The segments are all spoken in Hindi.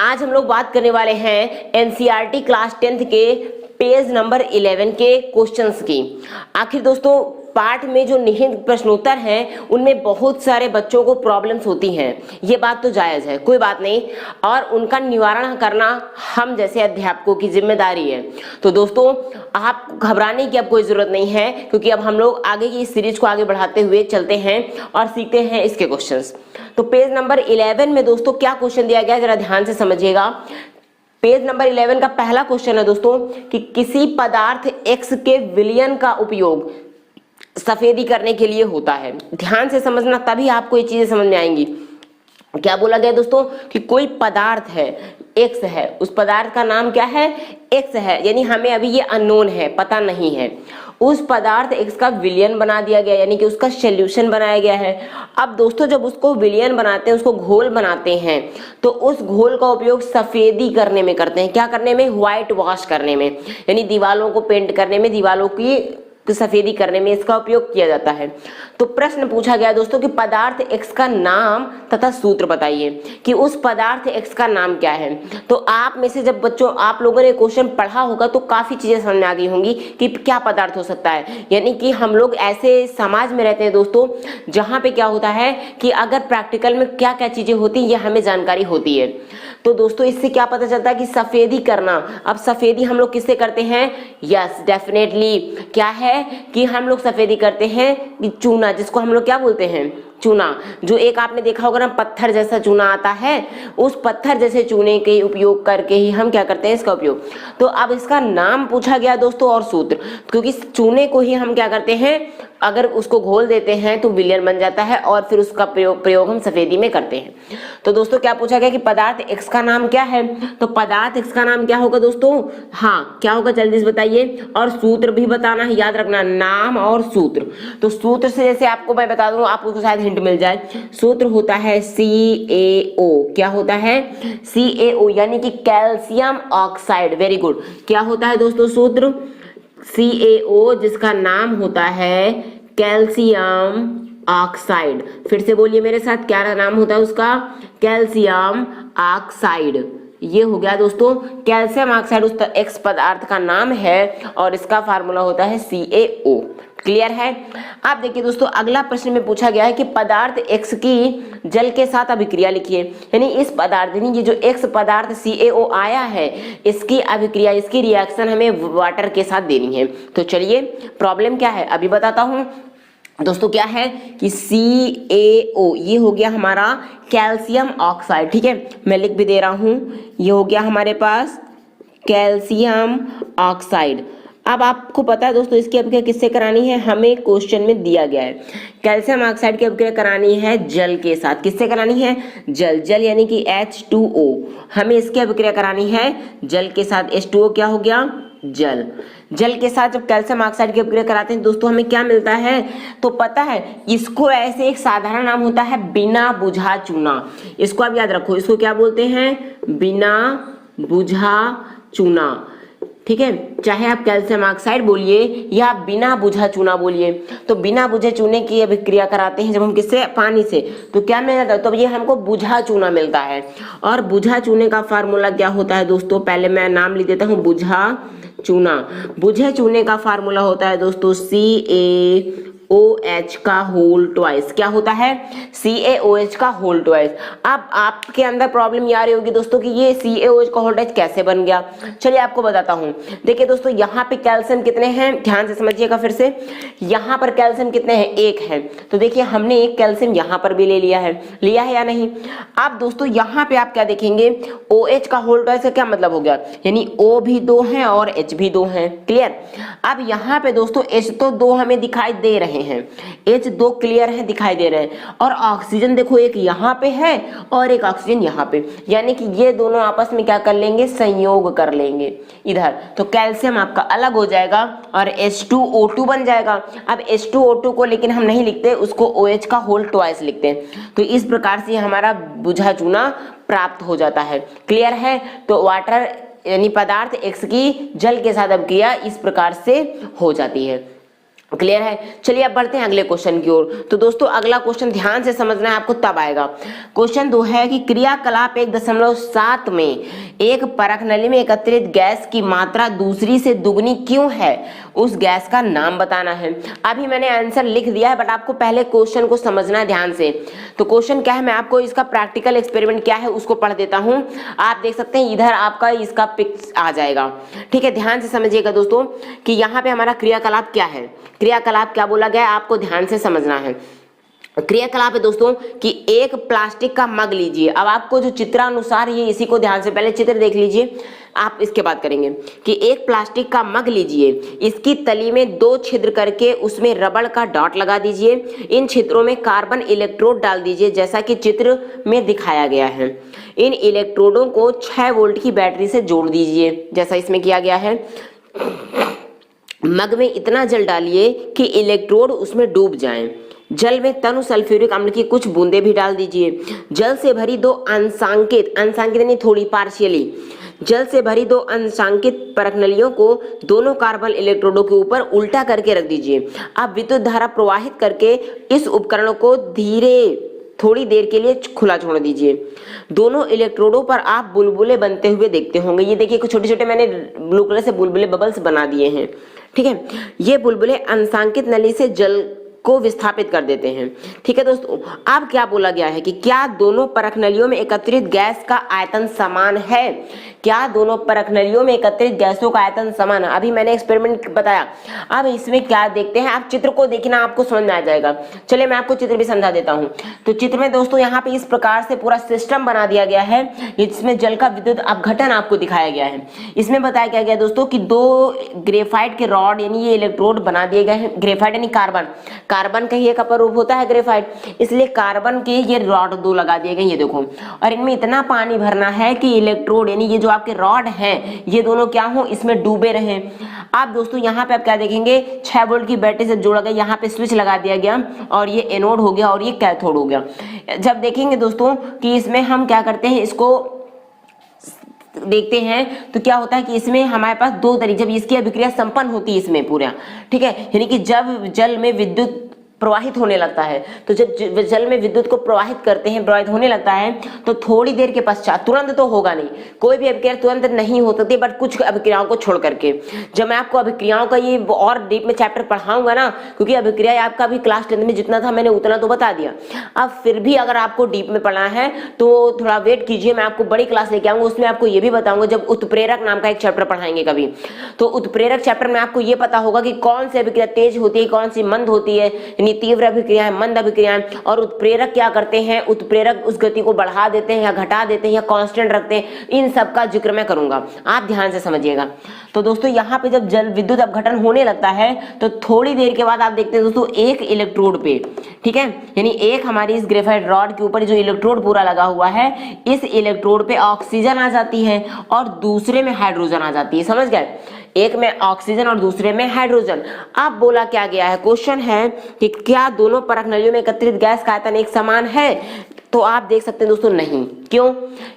आज हम लोग बात करने वाले हैं एनसीईआरटी क्लास 10th के पेज नंबर 11 के क्वेश्चंस की। आखिर दोस्तों पार्ट में जो निहित प्रश्नोत्तर हैं उनमें बहुत सारे बच्चों को प्रॉब्लम्स होती हैं, ये बात तो जायज़ है, कोई बात नहीं, और उनका निवारण करना हम जैसे अध्यापकों की जिम्मेदारी है। तो दोस्तों आप घबराने की अब कोई ज़रूरत नहीं है, क्योंकि अब हम लोग आगे की इस सीरीज को आगे बढ़ाते हुए चलते हैं और सीखते हैं इसके क्वेश्चंस। तो पेज नंबर 11 में दोस्तों क्या क्वेश्चन दिया गया है जरा ध्यान से समझिएगा। पेज नंबर 11 का पहला क्वेश्चन है दोस्तों कि किसी पदार्थ X के विलयन का उपयोग सफेदी करने के लिए होता है। ध्यान से समझना तभी आपको ये चीजें समझ में आएंगी। क्या बोला गया दोस्तों कि कोई पदार्थ है X है, उस पदार्थ का नाम क्या है X है, यानी हमें अभी ये अननोन है, पता नहीं है। उस पदार्थ X का विलयन बना दिया गया, यानी कि उसका सॉल्यूशन बनाया गया है। अब दोस्तों जब उसको विलयन बनाते हैं, उसको घोल बनाते हैं, तो उस घोल का उपयोग सफेदी करने में करते हैं। क्या करने में? व्हाइट वॉश करने में, यानी दीवालों को पेंट करने में, दीवालों की सफेदी करने में इसका उपयोग किया जाता है। तो प्रश्न पूछा गया दोस्तों कि पदार्थ X का नाम तथा सूत्र बताइए कि उस पदार्थ X का नाम क्या है। तो आप में से जब बच्चों आप लोगों ने क्वेश्चन पढ़ा होगा तो काफी चीजें समझ में आ गई होंगी कि क्या पदार्थ हो सकता है। यानी कि हम लोग ऐसे समाज में रहते हैं दोस्तों जहां पे क्या होता है कि अगर प्रैक्टिकल में क्या क्या चीजें होती है ये हमें जानकारी होती है। तो दोस्तों इससे क्या पता चलता है कि सफेदी करना। अब सफेदी हम लोग किससे करते हैं? यस डेफिनेटली क्या है कि हम लोग सफेदी करते हैं कि चूना, जिसको हम लोग क्या बोलते हैं? चूना। जो एक आपने देखा होगा ना पत्थर जैसा चूना आता है, उस पत्थर जैसे चूने के उपयोग करके ही हम क्या करते हैं इसका उपयोग। तो अब इसका नाम पूछा गया दोस्तों और सूत्र, क्योंकि चूने को ही हम क्या करते हैं, अगर उसको घोल देते हैं तो विलयन बन जाता है और फिर उसका प्रयोग हम सफेदी में करते हैं। तो दोस्तों क्या पूछा गया कि पदार्थ X का नाम क्या है। तो पदार्थ X का नाम क्या होगा दोस्तों? हाँ क्या होगा जल्दी से बताइए, और सूत्र भी बताना है, याद रखना नाम और सूत्र। तो सूत्र से जैसे आपको मैं बता दूं, आपको शायद हिंट मिल जाए। सूत्र होता है CaO। क्या होता है? CaO यानी कि कैल्शियम ऑक्साइड। Very good. क्या होता है दोस्तों सूत्र? CaO, जिसका नाम होता है कैल्शियम ऑक्साइड। फिर से बोलिए मेरे साथ, क्या नाम होता है उसका? Calcium oxide. ये हो गया दोस्तों कैल्शियम ऑक्साइड उस X पदार्थ का नाम है और इसका फार्मूला होता है CaO। क्लियर है? आप देखिए दोस्तों अगला प्रश्न में पूछा गया है कि पदार्थ X की जल के साथ अभिक्रिया लिखिए। यानी इस पदार्थ यानी ये जो X पदार्थ CaO आया है, इसकी अभिक्रिया, इसकी रिएक्शन हमें वाटर के साथ देनी है। तो चलिए प्रॉब्लम क्या है अभी बताता हूं दोस्तों। क्या है कि CaO ये हो गया हमारा कैल्शियम ऑक्साइड। ठीक है, मैं लिख भी दे रहा हूं, ये हो गया हमारे पास कैल्शियम ऑक्साइड। अब आपको पता है दोस्तों इसकी अभिक्रिया किससे करानी है, हमें क्वेश्चन में दिया गया है। कैल्शियम ऑक्साइड की अभिक्रिया करानी है जल के साथ। किससे करानी है? जल यानी कि H2O। हमें इसकी अभिक्रिया करानी है जल के साथ। H2O क्या हो गया? जल के साथ जब कैल्शियम ऑक्साइड की अभिक्रिया कराते हैं दोस्तों हमें क्या मिलता है? तो पता है इसको ऐसे एक साधारण नाम होता है बिना बुझा चूना। इसको आप याद रखो, इसको क्या बोलते हैं? बिना बुझा चूना। ठीक है, चाहे आप कैल्शियम ऑक्साइड बोलिए या आप बिना बुझा चूना बोलिए। तो बिना बुझे चूने की अभिक्रिया कराते हैं जब हम किससे? पानी से। तो क्या मिल जाता है? तो ये हमको बुझा चूना मिलता है। और बुझा चूने का फार्मूला क्या होता है दोस्तों? पहले मैं नाम लिख देता हूँ, बुझा चूना। बुझे चूने का फार्मूला होता है दोस्तों CaOH का होल ट्वाइस। क्या होता है? CaOH का होल ट्वाइस। अब आपके अंदर प्रॉब्लम ये आ रही होगी दोस्तों कि ये CaOH का होल ट्वाइस कैसे बन गया। चलिए आपको बताता हूँ। देखिए दोस्तों यहाँ पे कैल्शियम कितने हैं, ध्यान से समझिएगा फिर से। यहाँ पर कैल्शियम कितने हैं? 1 है। तो देखिए हमने एक कैल्शियम यहाँ पर भी ले लिया है या नहीं। अब दोस्तों यहाँ पे आप क्या देखेंगे, OH का होल ट्वाइस का क्या मतलब हो गया, यानी O भी 2 है और H भी 2 है। क्लियर? अब यहाँ पे दोस्तों H तो 2 हमें दिखाई दे रहे हैं, H2 क्लियर है, दिखाई दे रहे हैं। और ऑक्सीजन देखो एक यहाँ पे है और एक ऑक्सीजन यहाँ पे, यानी कि ये दोनों आपस में क्या कर लेंगे? संयोग कर लेंगे इधर। तो कैल्शियम आपका अलग हो जाएगा और H2O2 बन जाएगा। अब H2O2 को लेकिन हम नहीं लिखते, उसको OH का होल ट्वाइस लिखते हैं। तो इस प्रकार से हमारा बुझा चूना प्राप्त हो जाता है। क्लियर है? तो वाटर यानी पदार्थ X की जल के साथ अभिक्रिया इस प्रकार से हो जाती है। क्लियर है। चलिए अब बढ़ते हैं अगले क्वेश्चन की ओर। तो दोस्तों अगला क्वेश्चन ध्यान से समझना है आपको, तब आएगा। क्वेश्चन 2 है कि क्रियाकलाप 1.7 में एक परख नली में एकत्रित गैस की मात्रा दूसरी से दुगनी क्यों है, उस गैस का नाम बताना है। अभी मैंने आंसर लिख दिया है, बट आपको पहले क्वेश्चन को समझना है ध्यान से। तो क्वेश्चन क्या है, मैं आपको इसका प्रैक्टिकल एक्सपेरिमेंट क्या है उसको पढ़ देता हूं। आप देख सकते हैं इधर आपका इसका पिक्स आ जाएगा। ठीक है, ध्यान से समझिएगा दोस्तों कि यहाँ पे हमारा क्रियाकलाप क्या है, क्रियाकलाप क्या बोला गया है आपको ध्यान से समझना है। क्रियाकलाप है दोस्तों कि एक प्लास्टिक का मग लीजिए। अब आपको जो चित्रानुसार ये इसी को ध्यान से पहले चित्र देख लीजिए, आप इसके बाद करेंगे कि एक प्लास्टिक का मग लीजिए, इसकी तली में 2 छिद्र करके उसमें रबड़ का डॉट लगा दीजिए। इन छिद्रों में कार्बन इलेक्ट्रोड डाल दीजिए जैसा कि चित्र में दिखाया गया है। इन इलेक्ट्रोडों को 6 वोल्ट की बैटरी से जोड़ दीजिए जैसा इसमें किया गया है। मग में इतना जल डालिए कि इलेक्ट्रोड उसमें डूब जाएं। जल में तनु सल्फ्यूरिक अम्ल की कुछ बूंदें भी डाल दीजिए। जल से भरी 2 अंशांकित यानी थोड़ी पार्शियली, जल से भरी 2 अंशांकित परख नलियों को दोनों कार्बन इलेक्ट्रोडों के ऊपर उल्टा करके रख दीजिए। अब विद्युत धारा प्रवाहित करके इस उपकरण को थोड़ी देर के लिए खुला छोड़ दीजिए। दोनों इलेक्ट्रोडों पर आप बुलबुले बनते हुए देखते होंगे। ये देखिए कुछ छोटे छोटे मैंने ब्लू कलर से बुलबुले बबल्स बना दिए हैं। ठीक है, ये बुलबुले अंशांकित नली से जल को विस्थापित कर देते हैं। ठीक है दोस्तों, अब क्या बोला गया है कि क्या दोनों परख नलियों में एकत्रित गैस का आयतन समान है। क्या दोनों परख नलियों में एकत्रित गैसों का आयतन समान है। अभी मैंने एक्सपेरिमेंट बताया, अब इसमें क्या देखते हैं, आप चित्र को देखना आपको समझ में आ जाएगा। चलिए मैं आपको चित्र भी समझा देता हूँ। तो चित्र में दोस्तों यहाँ पे इस प्रकार से पूरा सिस्टम बना दिया गया है जिसमें जल का विद्युत अपघटन आपको दिखाया गया है। इसमें बताया क्या गया दोस्तों कि 2 ग्रेफाइट के रॉड यानी ये इलेक्ट्रोड बना दिए गए हैं। ग्रेफाइट यानी कार्बन का ही एक अपर रूप होता है ग्रेफाइट, इसलिए कार्बन के ये रॉड 2 लगा दिए गए, ये देखो। और इनमें इतना पानी भरना है कि इलेक्ट्रोड यानी ये जो आपके रॉड हैं ये दोनों क्या हो, इसमें डूबे रहें। आप दोस्तों यहाँ पे आप क्या देखेंगे, 6 वोल्ट की बैटरी से जोड़ा गया, यहाँ पे स्विच लगा दिया गया और ये एनोड हो गया और ये कैथोड हो गया। जब देखेंगे दोस्तों कि इसमें हम क्या करते हैं, इसको देखते हैं तो क्या होता है कि इसमें हमारे पास 2 तरीके, जब इसकी अभिक्रिया संपन्न होती है इसमें पूरा, ठीक है, यानी कि जब जल में विद्युत प्रवाहित होने लगता है, तो जब जल में विद्युत को प्रवाहित करते हैं, प्रवाहित होने लगता है, तो थोड़ी देर के पश्चात, तुरंत तो होगा नहीं, कोई भी अभिक्रिया तुरंत नहीं हो सकती, बट कुछ अभिक्रियाओं को छोड़ करके। जब मैं आपको अभिक्रियाओं का ये और डीप में चैप्टर पढ़ाऊंगा ना, क्योंकि अभिक्रिया आपका भी क्लास 10 में जितना था मैंने उतना तो बता दिया। अब फिर भी अगर आपको डीप में पढ़ना है तो थोड़ा वेट कीजिए, मैं आपको बड़ी क्लास लेके आऊंगा, उसमें आपको ये भी बताऊंगा। जब उत्प्रेरक नाम का एक चैप्टर पढ़ाएंगे कभी, तो उत्प्रेरक चैप्टर में आपको ये पता होगा कि कौन सी अभिक्रिया तेज होती है, कौन सी मंद होती है, यानी तीव्र अभिक्रिया, मंद अभिक्रियाएं, और उत्प्रेरक क्या करते हैं, उत्प्रेरक उस गति को बढ़ा देते हैं या घटा देते हैं या कांस्टेंट रखते हैं। इन सब का जिक्र मैं करूंगा, आप ध्यान से समझिएगा। तो दोस्तों यहाँ पे जब जल विद्युत अपघटन होने लगता है तो थोड़ी देर के बाद आप देखते हैं दोस्तों एक इलेक्ट्रोड पे, ठीक है, यानी एक हमारी इस ग्रेफाइट रॉड के ऊपर जो इलेक्ट्रोड पूरा लगा हुआ है, इस इलेक्ट्रोड पे ऑक्सीजन आ जाती है और दूसरे में हाइड्रोजन आ जाती है। समझ गए, एक में ऑक्सीजन और दूसरे में हाइड्रोजन। अब बोला क्या गया है, क्वेश्चन है कि क्या दोनों परख नलियों में एकत्रित गैस का आयतन एक समान है। तो आप देख सकते हैं दोस्तों नहीं, क्यों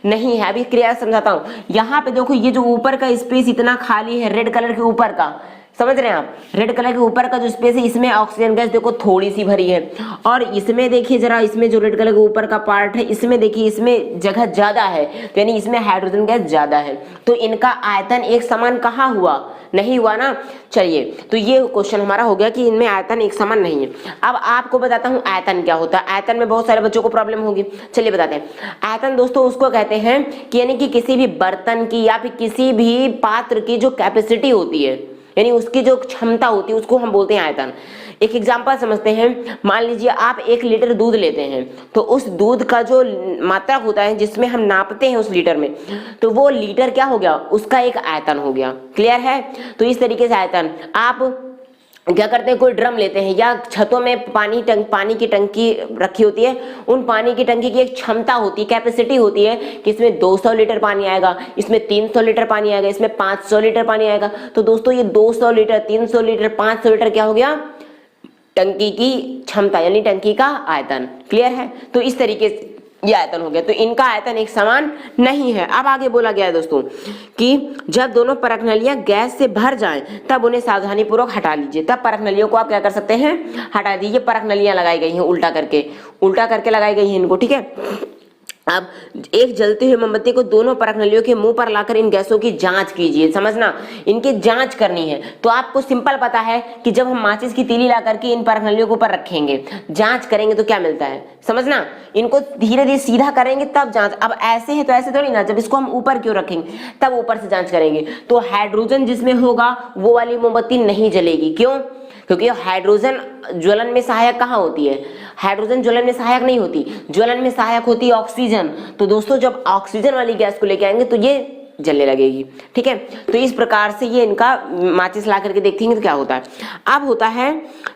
नहीं है, अभी क्रिया समझाता हूं। यहाँ पे देखो ये जो ऊपर का स्पेस इतना खाली है, रेड कलर के ऊपर का, समझ रहे हैं आप, रेड कलर के ऊपर का जो स्पेस है इसमें ऑक्सीजन गैस देखो थोड़ी सी भरी है, और इसमें देखिए जरा, इसमें जो रेड कलर के ऊपर का पार्ट है इसमें देखिए इसमें जगह ज्यादा है, तो यानी इसमें हाइड्रोजन गैस ज्यादा है, तो इनका आयतन एक समान कहाँ हुआ, नहीं हुआ ना। चलिए, तो ये क्वेश्चन हमारा हो गया कि इनमें आयतन एक समान नहीं है। अब आपको बताता हूं आयतन क्या होता है। आयतन में बहुत सारे बच्चों को प्रॉब्लम होगी, चलिए बताते हैं। आयतन दोस्तों उसको कहते हैं कि यानी कि किसी भी बर्तन की या फिर किसी भी पात्र की जो कैपेसिटी होती है, यानी उसकी जो क्षमता होती है, उसको हम बोलते हैं आयतन। एक एग्जांपल समझते हैं, मान लीजिए आप 1 लीटर दूध लेते हैं, तो उस दूध का जो मात्रा होता है जिसमें हम नापते हैं उस लीटर में, तो वो लीटर क्या हो गया, उसका एक आयतन हो गया। क्लियर है। तो इस तरीके से आयतन, आप क्या करते हैं, कोई ड्रम लेते हैं या छतों में पानी की टंकी रखी होती है, उन पानी की टंकी की एक क्षमता होती है, कैपेसिटी होती है कि इसमें 200 लीटर पानी आएगा, इसमें 300 लीटर पानी आएगा, इसमें 500 लीटर पानी आएगा। तो दोस्तों ये 200 लीटर, 300 लीटर, 500 लीटर क्या हो गया, टंकी की क्षमता यानी टंकी का आयतन। क्लियर है। तो इस तरीके से ये आयतन हो गया, तो इनका आयतन एक समान नहीं है। अब आगे बोला गया है दोस्तों कि जब दोनों परख नलियां गैस से भर जाएं तब उन्हें सावधानी पूर्वक हटा लीजिए। तब परख नलियों को आप क्या कर सकते हैं, हटा दीजिए। परख नलियां लगाई गई हैं उल्टा करके लगाई गई हैं इनको, ठीक है। अब एक जलती हुई मोमबत्ती को दोनों परख नलियों के मुंह पर लाकर इन गैसों की जांच कीजिए। समझना, इनकी जांच करनी है। तो आपको सिंपल पता है कि जब हम माचिस की तीली ला करके इन परख नलियों के ऊपर रखेंगे, जांच करेंगे तो क्या मिलता है, समझना। इनको धीरे धीरे सीधा करेंगे तब जांच। अब ऐसे है तो ऐसे थोड़ी ना, जब इसको हम ऊपर क्यों रखेंगे तब ऊपर से जांच करेंगे। तो हाइड्रोजन जिसमें होगा वो वाली मोमबत्ती नहीं जलेगी। क्यों? क्योंकि हाइड्रोजन ज्वलन में सहायक कहाँ होती है, हाइड्रोजन ज्वलन में सहायक नहीं होती, ज्वलन में सहायक होती है ऑक्सीजन। तो दोस्तों जब ऑक्सीजन वाली गैस को लेके आएंगे तो ये जलने लगेगी, ठीक है। तो इस प्रकार से ये इनका माचिस ला करके देखेंगे तो क्या होता है। अब होता है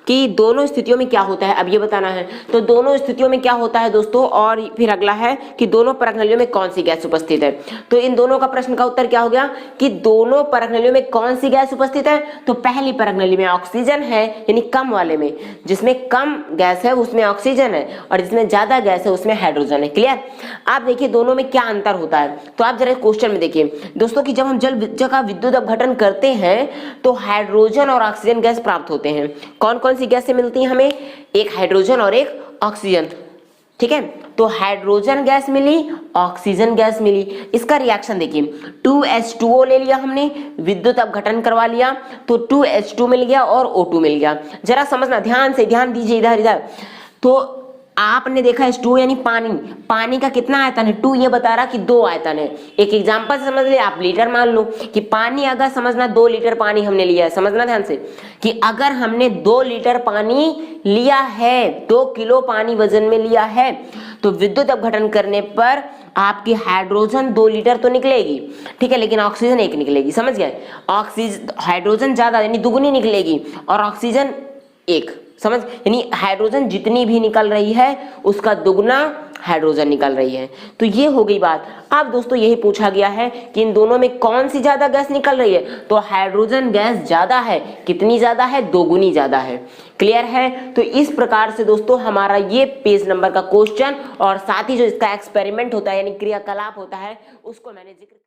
कि दोनों स्थितियों में क्या होता है, अब ये बताना है। तो दोनों स्थितियों में क्या होता है दोस्तों, और फिर अगला है कि दोनों परख नलियों में कौन सी गैस उपस्थित है। तो इन दोनों का प्रश्न का उत्तर क्या हो गया कि दोनों परख नलियों में कौन सी गैस उपस्थित है। तो पहली परख नली में ऑक्सीजन है, यानी कम वाले में, जिसमें कम गैस है उसमें ऑक्सीजन है, और जिसमें ज्यादा गैस है उसमें हाइड्रोजन है। क्लियर। आप देखिए दोनों में क्या अंतर होता है। तो आप जरा क्वेश्चन में देखिए दोस्तों कि जब हम जल का विद्युत अपघटन करते हैं तो हाइड्रोजन और ऑक्सीजन गैस प्राप्त होते हैं। कौन कौन सी गैसें मिलती हैं हमें, एक हाइड्रोजन और एक ऑक्सीजन, ठीक है। तो हाइड्रोजन गैस मिली, ऑक्सीजन गैस मिली। इसका रिएक्शन देखिए, 2H2O ले लिया हमने, विद्युत अपघटन करवा लिया तो 2H2 मिल गया और O2 मिल गया। जरा समझना, ध्यान से ध्यान दीजिए इधर। तो आपने देखा H2 यानी पानी का कितना आयतन है, 2 ये बता रहा कि 2 आयतन है। एक एग्जांपल से समझ ले, आप लीटर मान लो कि पानी अगर समझना 2 लीटर पानी हमने लिया है, समझना ध्यान से कि अगर हमने 2 लीटर पानी लिया है, 2 किलो पानी वजन में लिया है, तो विद्युत अपघटन करने पर आपकी हाइड्रोजन 2 लीटर तो निकलेगी, ठीक है, लेकिन ऑक्सीजन 1 निकलेगी। समझ गए, हाइड्रोजन ज्यादा यानी दुगुनी निकलेगी और ऑक्सीजन 1, समझ, यानी हाइड्रोजन जितनी भी निकल रही है उसका दुगना हाइड्रोजन निकल रही है। तो ये हो गई बात। अब दोस्तों यही पूछा गया है कि इन दोनों में कौन सी ज्यादा गैस निकल रही है। तो हाइड्रोजन गैस ज्यादा है, कितनी ज्यादा है, दोगुनी ज्यादा है। क्लियर है। तो इस प्रकार से दोस्तों हमारा ये पेज नंबर का क्वेश्चन और साथ ही जो इसका एक्सपेरिमेंट होता है यानी क्रियाकलाप होता है उसको मैंने जिक्र